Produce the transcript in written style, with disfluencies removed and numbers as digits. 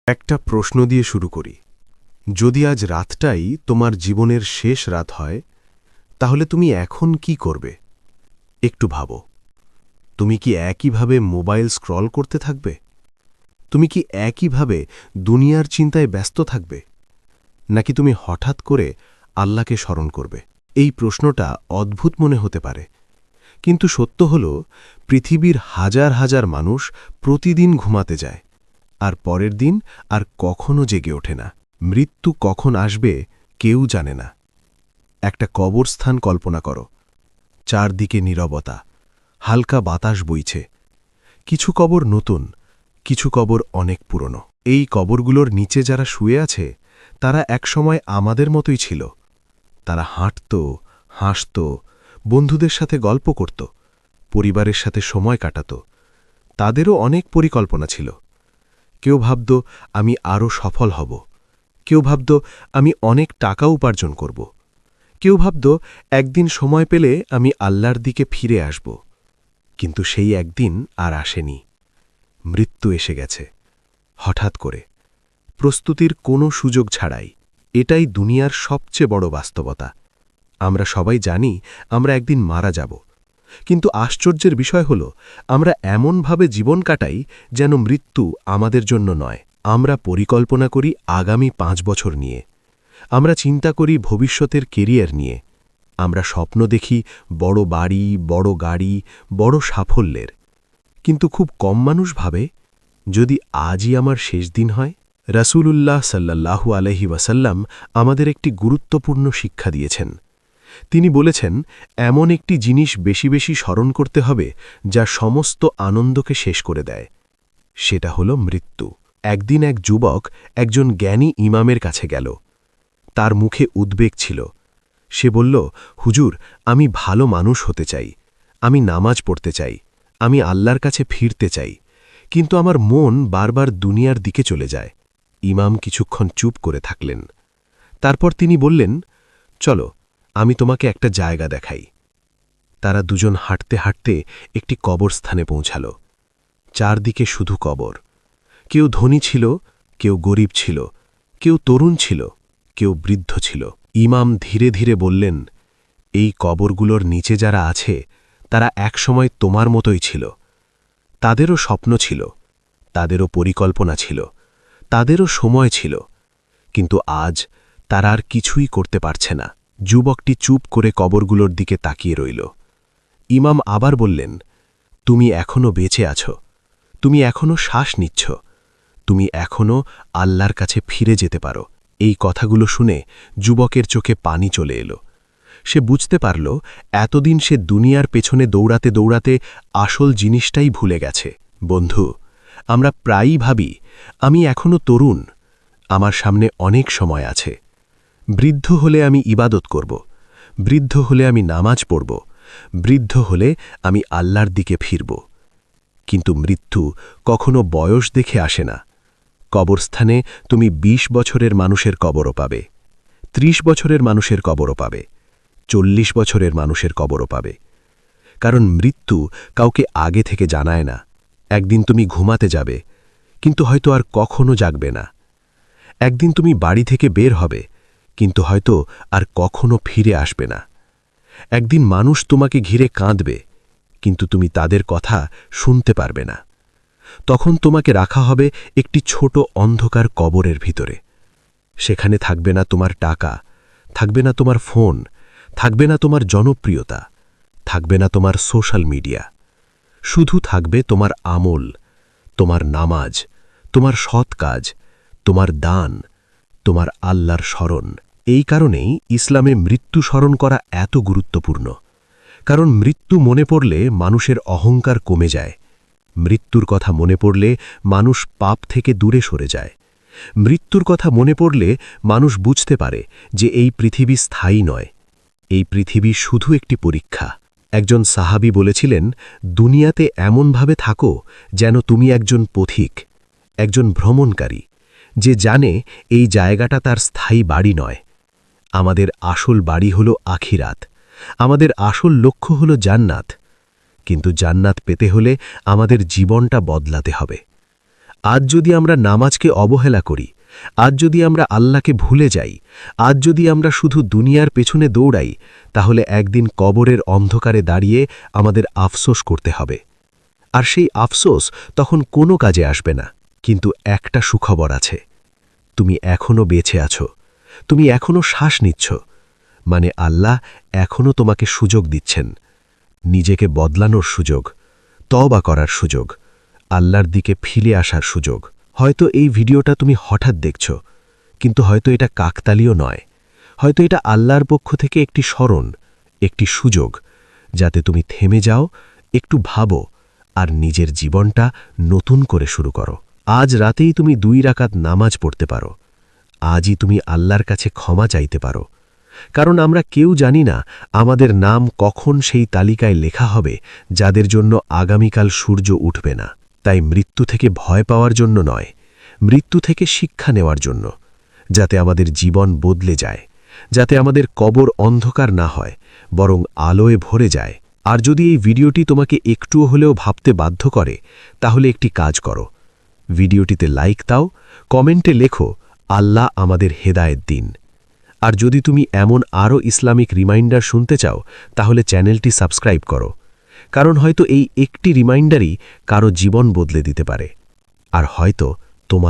একটা প্রশ্ন দিয়ে শুরু করি। যদি আজ রাতটাই তোমার জীবনের শেষ রাত হয়, তাহলে তুমি এখন কি করবে? একটু ভাবো। তুমি কি একইভাবে মোবাইল স্ক্রল করতে থাকবে? তুমি কি একইভাবে দুনিয়ার চিন্তায় ব্যস্ত থাকবে? নাকি তুমি হঠাৎ করে আল্লাহকে স্মরণ করবে? এই প্রশ্নটা অদ্ভুত মনে হতে পারে, কিন্তু সত্য হল পৃথিবীর হাজার হাজার মানুষ প্রতিদিন ঘুমাতে যায়, আর পরের দিন আর কখনো জেগে ওঠে না। মৃত্যু কখন আসবে কেউ জানে না। একটা কবরস্থান কল্পনা করো। চারদিকে নীরবতা, হালকা বাতাস বইছে। কিছু কবর নতুন, কিছু কবর অনেক পুরনো। এই কবরগুলোর নিচে যারা শুয়ে আছে, তারা একসময় আমাদের মতোই ছিল। তারা হাঁটত, হাসত, বন্ধুদের সাথে গল্প করত, পরিবারের সাথে সময় কাটাত। তাদেরও অনেক পরিকল্পনা ছিল। কেউ ভাবত আমি আরও সফল হব, কেউ ভাবত আমি অনেক টাকা উপার্জন করব, কেউ ভাবত একদিন সময় পেলে আমি আল্লাহর দিকে ফিরে আসব। কিন্তু সেই একদিন আর আসেনি। মৃত্যু এসে গেছে, হঠাৎ করে, প্রস্তুতির কোনো সুযোগ ছাড়াই। এটাই দুনিয়ার সবচেয়ে বড় বাস্তবতা। আমরা সবাই জানি আমরা একদিন মারা যাব, কিন্তু আশ্চর্যের বিষয় হল আমরা এমনভাবে জীবন কাটাই যেন মৃত্যু আমাদের জন্য নয়। আমরা পরিকল্পনা করি আগামী 5 বছর নিয়ে, আমরা চিন্তা করি ভবিষ্যতের কেরিয়ার নিয়ে, আমরা স্বপ্ন দেখি বড় বাড়ি, বড় গাড়ি, বড় সাফল্যের। কিন্তু খুব কম মানুষ ভাবে, যদি আজই আমার শেষ দিন হয়? রাসূলুল্লাহ সাল্লাল্লাহু আলাইহি ওয়াসাল্লাম আমাদের একটি গুরুত্বপূর্ণ শিক্ষা দিয়েছেন। তিনি বলেছেন, এমন একটি জিনিস বেশি বেশি স্মরণ করতে হবে যা সমস্ত আনন্দকে শেষ করে দেয়। সেটা হল মৃত্যু। একদিন এক যুবক একজন জ্ঞানী ইমামের কাছে গেল। তার মুখে উদ্বেগ ছিল। সে বলল, হুজুর, আমি ভালো মানুষ হতে চাই, আমি নামাজ পড়তে চাই, আমি আল্লাহর কাছে ফিরতে চাই, কিন্তু আমার মন বারবার দুনিয়ার দিকে চলে যায়। ইমাম কিছুক্ষণ চুপ করে থাকলেন। তারপর তিনি বললেন, চলো, আমি তোমাকে একটা জায়গা দেখাই। তারা দুজন হাঁটতে হাঁটতে একটি কবরস্থানে পৌঁছাল। চারদিকে শুধু কবর। কেউ ধনী ছিল, কেউ গরিব ছিল, কেউ তরুণ ছিল, কেউ বৃদ্ধ ছিল। ইমাম ধীরে ধীরে বললেন, এই কবরগুলোর নিচে যারা আছে, তারা একসময় তোমার মতোই ছিল। তাদেরও স্বপ্ন ছিল, তাদেরও পরিকল্পনা ছিল, তাদেরও সময় ছিল, কিন্তু আজ তারা আর কিছুই করতে পারছে না। যুবকটি চুপ করে কবরগুলোর দিকে তাকিয়ে রইল। ইমাম আবার বললেন, তুমি এখনো বেঁচে আছো, তুমি এখনো শ্বাস নিচ্ছ, তুমি এখনো আল্লাহর কাছে ফিরে যেতে পারো। এই কথাগুলো শুনে যুবকের চোখে পানি চলে এলো। সে বুঝতে পারল, এতদিন সে দুনিয়ার পেছনে দৌড়াতে দৌড়াতে আসল জিনিসটাই ভুলে গেছে। বন্ধু, আমরা প্রায়ই ভাবি, আমি এখনো তরুণ, আমার সামনে অনেক সময় আছে, বৃদ্ধ হলে আমি ইবাদত করব, বৃদ্ধ হলে আমি নামাজ পড়ব, বৃদ্ধ হলে আমি আল্লাহর দিকে ফিরব। কিন্তু মৃত্যু কখনো বয়স দেখে আসে না। কবরস্থানে তুমি 20 বছরের মানুষের কবরও পাবে, 30 বছরের মানুষের কবরও পাবে, 40 বছরের মানুষের কবরও পাবে। কারণ মৃত্যু কাউকে আগে থেকে জানায় না। একদিন তুমি ঘুমাতে যাবে, কিন্তু হয়তো আর কখনো জাগবে না। একদিন তুমি বাড়ি থেকে বের হবে, কিন্তু হয়তো আর কখনো ফিরে আসবে না। একদিন মানুষ তোমাকে ঘিরে কাঁদবে, কিন্তু তুমি তাদের কথা শুনতে পারবে না। তখন তোমাকে রাখা হবে একটি ছোট অন্ধকার কবরের ভিতরে। সেখানে থাকবে না তোমার টাকা, থাকবে না তোমার ফোন, থাকবে না তোমার জনপ্রিয়তা, থাকবে না তোমার সোশ্যাল মিডিয়া। শুধু থাকবে তোমার আমল, তোমার নামাজ, তোমার সৎ কাজ, তোমার দান, তোমার আল্লাহর স্মরণ। এই কারণেই ইসলামে মৃত্যু স্মরণ করা এত গুরুত্বপূর্ণ। কারণ মৃত্যু মনে পড়লে মানুষের অহংকার কমে যায়। মৃত্যুর কথা মনে পড়লে মানুষ পাপ থেকে দূরে সরে যায়। মৃত্যুর কথা মনে পড়লে মানুষ বুঝতে পারে যে এই পৃথিবী স্থায়ী নয়, এই পৃথিবী শুধু একটি পরীক্ষা। একজন সাহাবী বলেছিলেন, দুনিয়াতে এমনভাবে থাকো যেন তুমি একজন পথিক, একজন ভ্রমণকারী, যে জানে এই জায়গাটা তার স্থায়ী বাড়ি নয়। আমাদের আসল বাড়ি হল আখিরাত, আমাদের আসল লক্ষ্য হল জান্নাত। কিন্তু জান্নাত পেতে হলে আমাদের জীবনটা বদলাতে হবে। আজ যদি আমরা নামাজকে অবহেলা করি, আজ যদি আমরা আল্লাহকে ভুলে যাই, আজ যদি আমরা শুধু দুনিয়ার পেছনে দৌড়াই, তাহলে একদিন কবরের অন্ধকারে দাঁড়িয়ে আমাদের আফসোস করতে হবে। আর সেই আফসোস তখন কোনো কাজে আসবে না। কিন্তু একটা সুখবর আছে, তুমি এখনও বেঁচে আছো, তুমি এখনও শ্বাস নিচ্ছ, মানে আল্লাহ এখনও তোমাকে সুযোগ দিচ্ছেন, নিজেকে বদলানোর সুযোগ, তওবা করার সুযোগ, আল্লাহর দিকে ফিরে আসার সুযোগ। হয়তো এই ভিডিওটা তুমি হঠাৎ দেখছ, কিন্তু হয়তো এটা কাকতালীয় নয়, হয়তো এটা আল্লাহর পক্ষ থেকে একটি স্মরণ, একটি সুযোগ, যাতে তুমি থেমে যাও, একটু ভাবো আর নিজের জীবনটা নতুন করে শুরু করো। আজ রাতেই তুমি 2 রাকাত নামাজ পড়তে পারো, আজই তুমি আল্লাহর কাছে ক্ষমা চাইতে পারো। কারণ আমরা কেউ জানি না আমাদের নাম কখন সেই তালিকায় লেখা হবে যাদের জন্য আগামীকাল সূর্য উঠবে না। তাই মৃত্যু থেকে ভয় পাওয়ার জন্য নয়, মৃত্যু থেকে শিক্ষা নেওয়ার জন্য, যাতে আমাদের জীবন বদলে যায়, যাতে আমাদের কবর অন্ধকার না হয়, বরং আলোয় ভরে যায়। আর যদি এই ভিডিওটি তোমাকে একটুও হলেও ভাবতে বাধ্য করে, তাহলে একটি কাজ করো, ভিডিওটিতে লাইক দাও, কমেন্টে লেখো আল্লাহ আমাদের হেদায়েত দিন। আর যদি তুমি এমন আরও ইসলামিক রিমাইন্ডার শুনতে চাও, তাহলে চ্যানেলটি সাবস্ক্রাইব করো, কারণ হয়তো এই একটি রিমাইন্ডারই কারো জীবন বদলে দিতে পারে, আর হয়তো তোমার।